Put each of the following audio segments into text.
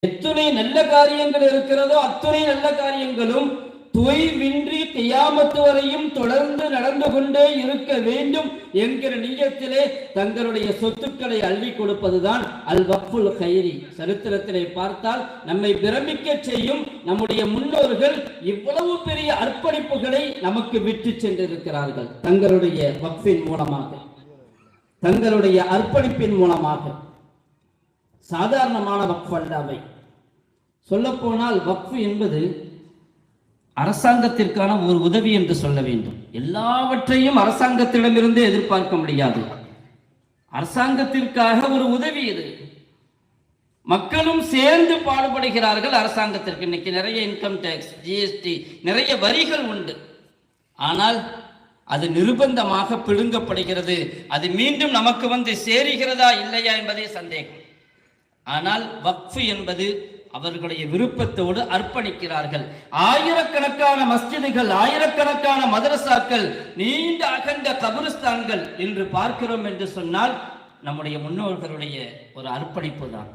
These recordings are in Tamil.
எத்துணை நல்ல காரியங்கள் இருக்கிறதோ அத்துணை நல்ல காரியங்களும் தொய்வின்றி கியாமத்து வரையும் தொடர்ந்து நடந்து கொண்டே இருக்க வேண்டும் என்கிற நியத்திலே தங்களுடைய சொத்துக்களை அள்ளி கொடுப்பதுதான் அல் வக்ஃபுல் கைரி. சரித்திரத்திலே பார்த்தால் நம்மை பிரமிக்க செய்யும். நம்முடைய முன்னோர்கள் இவ்வளவு பெரிய அர்ப்பணிப்புகளை நமக்கு விட்டு சென்றிருக்கிறார்கள். தங்களுடைய வக்ஃபின் மூலமாக, தங்களுடைய அர்ப்பணிப்பின் மூலமாக. சாதாரணமான வக்ஃப் அல்ல அவை. சொல்ல போனால் வக்ஃப் என்பது அரசாங்கத்திற்கான ஒரு உதவி என்று சொல்ல வேண்டும். எல்லாவற்றையும் அரசாங்கத்திடமிருந்து எதிர்பார்க்க முடியாது. அரசாங்கத்திற்காக ஒரு உதவி இது. மக்களும் சேர்ந்து பாடுபடுகிறார்கள் அரசாங்கத்திற்கு. இன்னைக்கு நிறைய இன்கம் டேக்ஸ், ஜிஎஸ்டி, நிறைய வரிகள் உண்டு. ஆனால் அது நிர்பந்தமாக பிடுங்கப்படுகிறது. அது மீண்டும் நமக்கு வந்து சேருகிறதா இல்லையா என்பதே சந்தேகம். ஆனால் வக்ஃப் என்பது அவர்களுடைய விருப்பத்தோடு அர்ப்பணிக்கிறார்கள். ஆயிரக்கணக்கான மஸ்ஜிதுகள், ஆயிரக்கணக்கான மதரசாக்கள், நீண்ட அகண்ட கபிரிஸ்தான்கள் என்று பார்க்கிறோம் என்று சொன்னால் நம்முடைய முன்னோர்களுடைய ஒரு அர்ப்பணிப்பு தான்.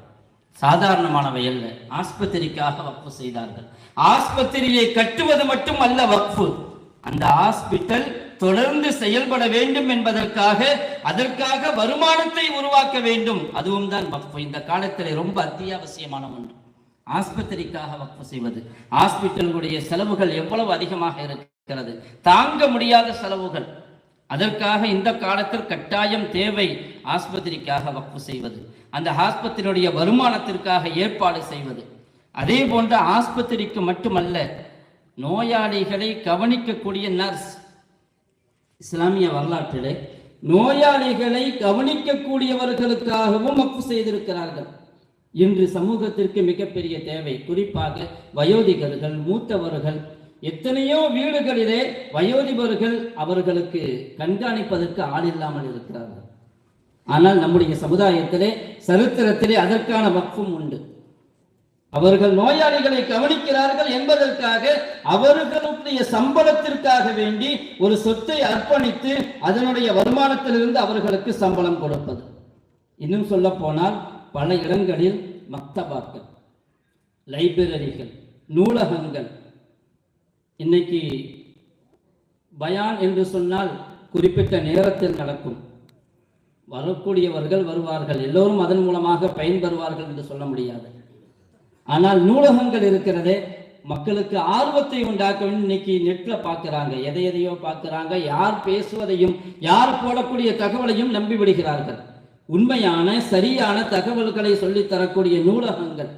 சாதாரணமானவை அல்ல. ஆஸ்பத்திரிக்காக வக்ஃப் செய்தார்கள். ஆஸ்பத்திரியை கட்டுவது மட்டும் அல்ல வக்ஃப். அந்த ஹாஸ்பிட்டல் தொடர்ந்து செயல்பட வேண்டும் என்பதற்காக, அதற்காக வருமானத்தை உருவாக்க வேண்டும். அதுவும் தான் வக்ஃப். இந்த காலத்தில் ரொம்ப அத்தியாவசியமான ஒன்று ஆஸ்பத்திரிக்காக வக்ஃப் செய்வது. ஹாஸ்பிட்டலுடைய செலவுகள் எவ்வளவு அதிகமாக இருக்கிறது, தாங்க முடியாத செலவுகள். அதற்காக இந்த காலத்தில் கட்டாயம் தேவை ஆஸ்பத்திரிக்காக வக்ஃப் செய்வது, அந்த ஆஸ்பத்திரியுடைய வருமானத்திற்காக ஏற்பாடு செய்வது. அதே போன்ற ஆஸ்பத்திரிக்கு மட்டுமல்ல, நோயாளிகளை கவனிக்கக்கூடிய நர்ஸ், இஸ்லாமிய வரலாற்றிலே நோயாளிகளை கவனிக்கக்கூடியவர்களுக்காகவும் வக்ஃப் செய்திருக்கிறார்கள். இன்று சமூகத்திற்கு மிகப்பெரிய தேவை. குறிப்பாக வயோதிகர்கள், மூத்தவர்கள், எத்தனையோ வீடுகளிலே வயோதிபர்கள் அவர்களுக்கு கண்காணிப்பதற்கு ஆள் இல்லாமல் இருக்கிறார்கள். ஆனால் நம்முடைய சமுதாயத்திலே, சரித்திரத்திலே அதற்கான வக்ஃபும் உண்டு. அவர்கள் நோயாளிகளை கவனிக்கிறார்கள் என்பதற்காக அவர்களுடைய சம்பளத்திற்காக வேண்டி ஒரு சொத்தை அர்ப்பணித்து அதனுடைய வருமானத்திலிருந்து அவர்களுக்கு சம்பளம் கொடுப்பது. இன்னும் சொல்ல போனால் பல இடங்களில் மக்தபாக்கள், லைப்ரரிகள், நூலகங்கள். இன்னைக்கு பயான் என்று சொன்னால் குறிப்பிட்ட நேரத்தில் நடக்கும். வரக்கூடியவர்கள் வருவார்கள், எல்லோரும் அதன் மூலமாக பயன்பெறுவார்கள் என்று சொல்ல முடியாது. ஆனால் நூலகங்கள் இருக்கிறதே, மக்களுக்கு ஆர்வத்தை உண்டாக்க வேண்டும். இன்னைக்கு நெட்ல பார்க்கிறாங்க, எதையோ பார்க்கிறாங்க, யார் பேசுவதையும் யார் போடக்கூடிய தகவலையும் நம்பி விடுகிறார்கள். உண்மையான சரியான தகவல்களை சொல்லித்தரக்கூடிய நூலகங்கள்